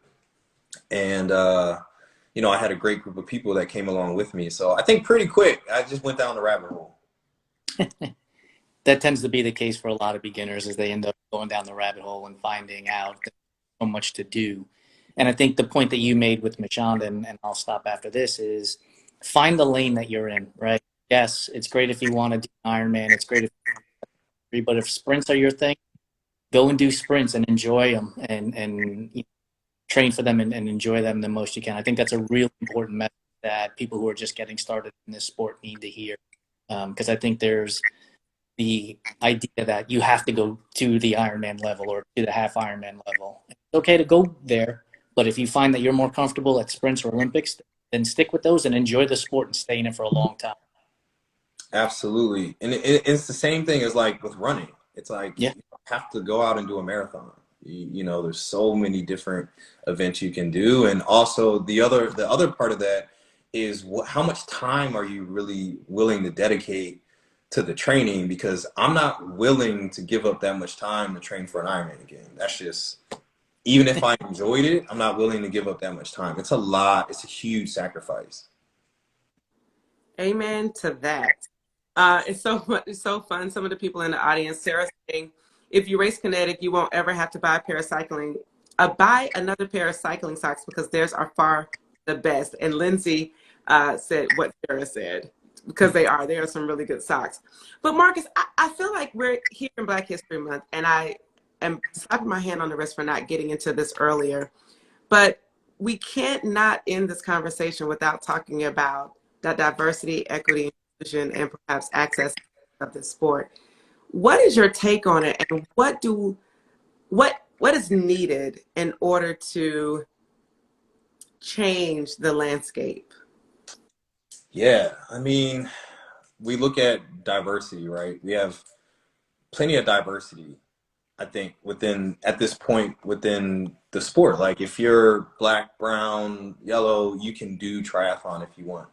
And I had a great group of people that came along with me. So I think pretty quick, I just went down the rabbit hole. That tends to be the case for a lot of beginners as they end up going down the rabbit hole and finding out there's so much to do. And I think the point that you made with Machand, and I'll stop after this, is find the lane that you're in, right? Yes, it's great if you want to do Ironman. It's great but if sprints are your thing, go and do sprints and enjoy them and train for them and enjoy them the most you can. I think that's a real important message that people who are just getting started in this sport need to hear. Because I think there's the idea that you have to go to the Ironman level or to the half Ironman level. It's okay to go there, but if you find that you're more comfortable at sprints or Olympics, then stick with those and enjoy the sport and stay in it for a long time. Absolutely. And it's the same thing as like with running. It's like Yeah. you have to go out and do a marathon. There's so many different events you can do. And also the other part of that is how much time are you really willing to dedicate to the training? Because I'm not willing to give up that much time to train for an Ironman again. That's just, even if I enjoyed it, I'm not willing to give up that much time. It's a lot. It's a huge sacrifice. Amen to that. It's so fun. Some of the people in the audience, Sarah saying, if you race kinetic, you won't ever have to buy a pair of buy another pair of cycling socks because theirs are far the best. And Lindsay said what Sarah said, because they are some really good socks. But Marcus, I feel like we're here in Black History Month, and I am slapping my hand on the wrist for not getting into this earlier. But we can't not end this conversation without talking about that diversity, equity, inclusion, and perhaps access of the sport. What is your take on it, and what is needed in order to change the landscape? Yeah, I mean, we look at diversity, right? We have plenty of diversity, I think, at this point within the sport. Like if you're black, brown, yellow, you can do triathlon if you want,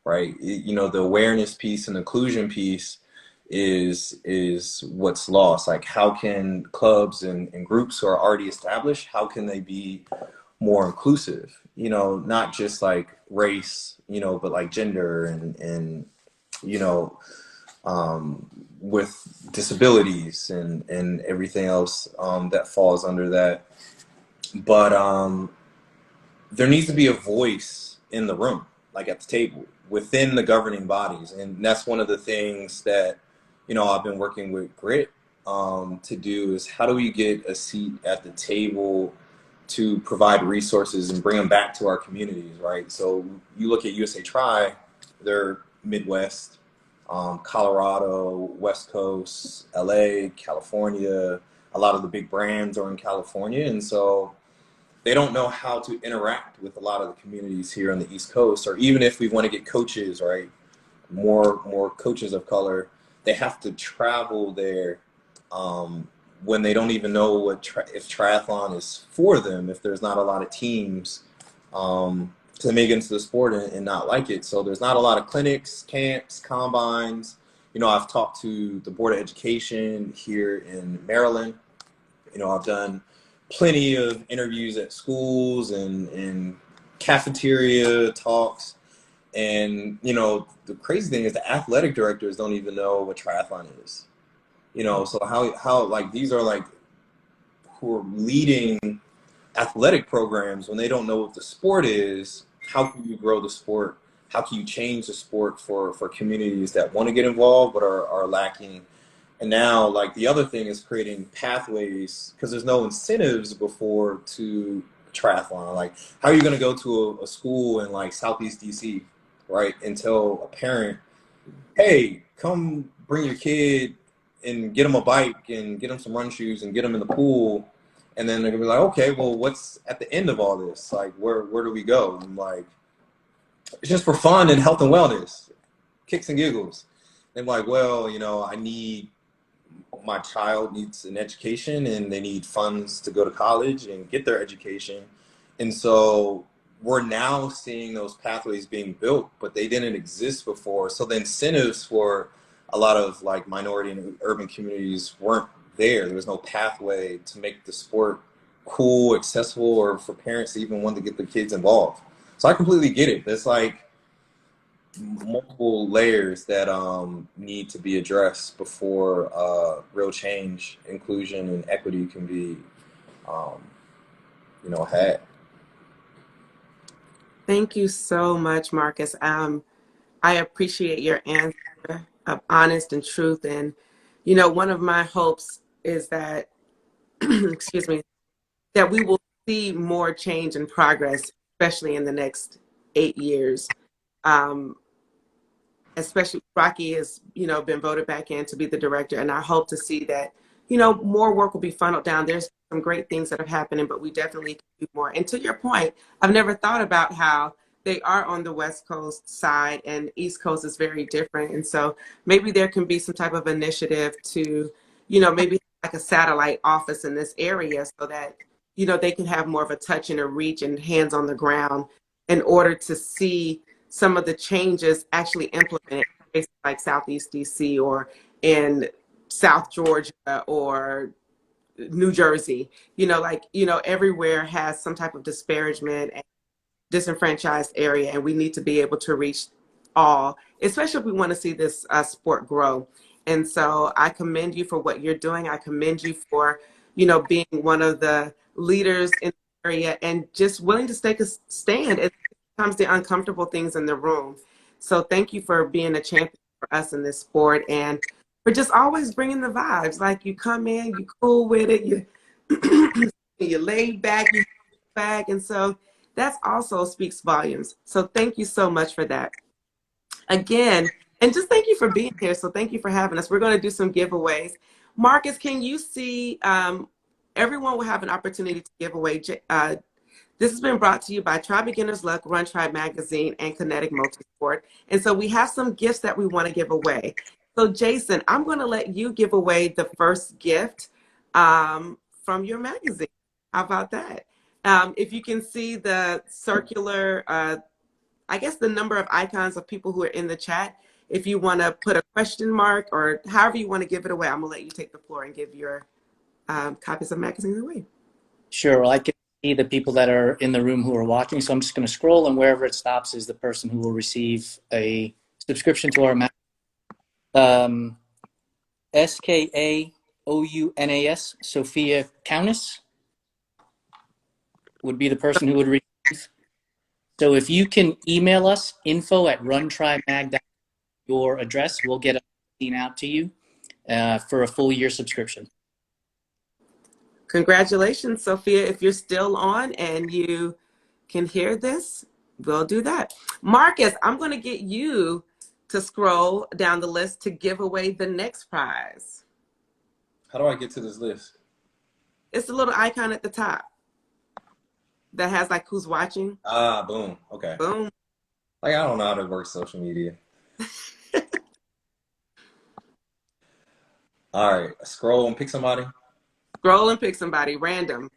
right? The awareness piece and inclusion piece is what's lost. Like how can clubs and groups who are already established, how can they be more inclusive? Not just like race, but like gender and you know, with disabilities and everything else that falls under that. But there needs to be a voice in the room, like at the table, within the governing bodies. And that's one of the things that, I've been working with Grit to do is how do we get a seat at the table to provide resources and bring them back to our communities, right? So you look at USA Tri, they're Midwest, Colorado, West Coast, LA, California. A lot of the big brands are in California. And so they don't know how to interact with a lot of the communities here on the East Coast, or even if we want to get coaches, right? More coaches of color, they have to travel there when they don't even know if triathlon is for them, if there's not a lot of teams to make it into the sport and not like it. So there's not a lot of clinics, camps, combines, I've talked to the Board of Education here in Maryland. I've done plenty of interviews at schools and cafeteria talks. And, the crazy thing is the athletic directors don't even know what triathlon is. So how like these are like who are leading athletic programs when they don't know what the sport is. How can you grow the sport? How can you change the sport for communities that want to get involved but are lacking? And now, like, the other thing is creating pathways, because there's no incentives before to triathlon. Like, how are you going to go to a school in like Southeast DC, right, and tell a parent, hey, come bring your kid and get them a bike and get them some run shoes and get them in the pool. And then they're gonna be like, okay, well, what's at the end of all this? Like, where do we go? And like, it's just for fun and health and wellness, kicks and giggles. And like, well, my child needs an education and they need funds to go to college and get their education. And so we're now seeing those pathways being built, but they didn't exist before. So the incentives for a lot of like minority and urban communities weren't there. There was no pathway to make the sport cool, accessible, or for parents to even want to get the kids involved. So I completely get it. There's like multiple layers that need to be addressed before real change, inclusion, and equity can be, had. Thank you so much, Marcus. I appreciate your answer of honest and truth. And, one of my hopes is that, excuse me, that we will see more change and progress, especially in the next 8 years. Especially Rocky has, been voted back in to be the director. And I hope to see that, more work will be funneled down. There's some great things that are happening, but we definitely can do more. And to your point, I've never thought about how they are on the West Coast side and East Coast is very different. And so maybe there can be some type of initiative to, maybe like a satellite office in this area so that, they can have more of a touch and a reach and hands on the ground in order to see some of the changes actually implemented in places like Southeast DC or in South Georgia or New Jersey. Everywhere has some type of disparagement and disenfranchised area, and we need to be able to reach all, especially if we want to see this sport grow. And so I commend you for what you're doing. I commend you for, being one of the leaders in the area and just willing to take a stand at sometimes the uncomfortable things in the room. So thank you for being a champion for us in this sport and for just always bringing the vibes. Like you come in, you cool with it, you laid back, you back. And so that also speaks volumes. So thank you so much for that. Again, and just thank you for being here. So thank you for having us. We're going to do some giveaways. Marcus, can you see, everyone will have an opportunity to give away. This has been brought to you by Try Beginner's Luck, Run Try Magazine, and Kinetic Multisport. And so we have some gifts that we want to give away. So Jason, I'm going to let you give away the first gift from your magazine. How about that? If you can see the circular, I guess the number of icons of people who are in the chat, if you want to put a question mark or however you want to give it away, I'm going to let you take the floor and give your copies of magazines away. Sure. Well, I can see the people that are in the room who are watching, so I'm just going to scroll, and wherever it stops is the person who will receive a subscription to our magazine. SKAOUNAS, Sophia Kaunis, would be the person who would receive. So if you can email us, info@runtrymag.com, your address, we'll get a magazine out to you for a full year subscription. Congratulations, Sophia. If you're still on and you can hear this, we'll do that. Marcus, I'm going to get you to scroll down the list to give away the next prize. How do I get to this list? It's a little icon at the top that has like who's watching. Ah, boom. Okay. Boom. Like, I don't know how to work social media. All right. Scroll and pick somebody. Scroll and pick somebody random.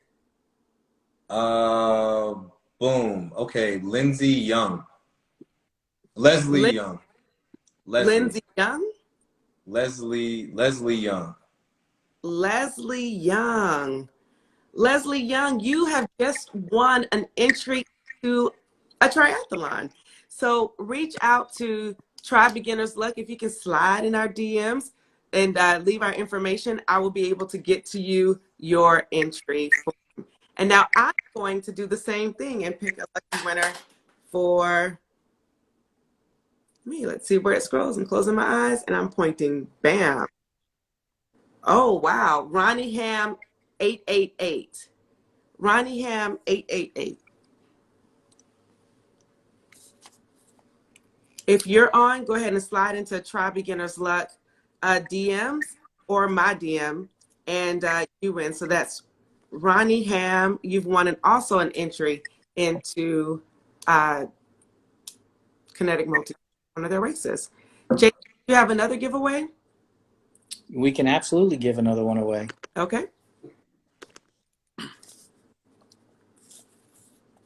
Boom. Okay. Lindsay Young. Leslie Young. Lindsay Young? Leslie Young. Leslie Young. Leslie Young, you have just won an entry to a triathlon. So reach out to Try Beginner's Luck. If you can slide in our DMs and leave our information, I will be able to get to you your entry form. And now I'm going to do the same thing and pick a lucky winner for me. Let's see where it scrolls. I'm closing my eyes and I'm pointing. Bam. Oh, wow. Ronnie Ham 888. Ronnie Ham 888. If you're on, go ahead and slide into Try Beginner's Luck DMs or my DM, and you win. So that's Ronnie Ham. You've won also an entry into Kinetic Multi, one of their races. Jake, do you have another giveaway? We can absolutely give another one away. Okay.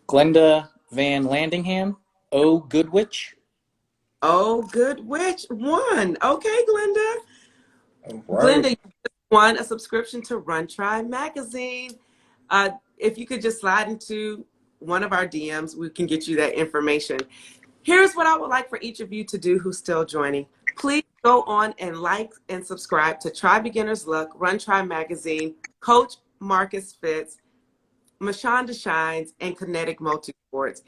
Glenda Van Landingham, O Goodwitch. Oh, good witch won. Okay, Glenda. All right. Glenda, you just won a subscription to Run Try magazine. If you could just slide into one of our DMs, we can get you that information. Here's what I would like for each of you to do who's still joining. Please go on and like and subscribe to Try Beginner's Luck, Run Try magazine, Coach Marcus Fitz, Mashonda Shines, and Kinetic Multisports,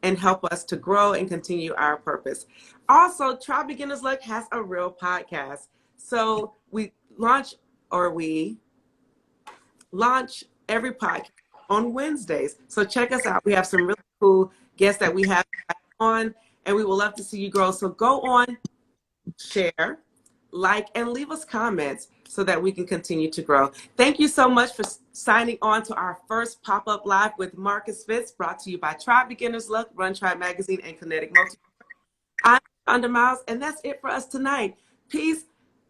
and help us to grow and continue our purpose. Also, Try Beginner's Luck has a real podcast. So we launch every podcast on Wednesdays. So check us out. We have some really cool guests that we have on, and we would love to see you grow. So go on, share, like, and leave us comments so that we can continue to grow. Thank you so much for signing on to our first pop-up live with Marcus Fitz, brought to you by Try Beginner's Luck, Run Try Magazine, and Kinetic Multi. I'm Shonda Miles, and that's it for us tonight. Peace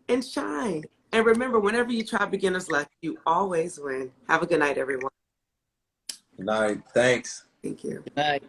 and shine. And remember, whenever you try Beginner's Luck, you always win. Have a good night, everyone. Good night. Thanks. Thank you. Good night.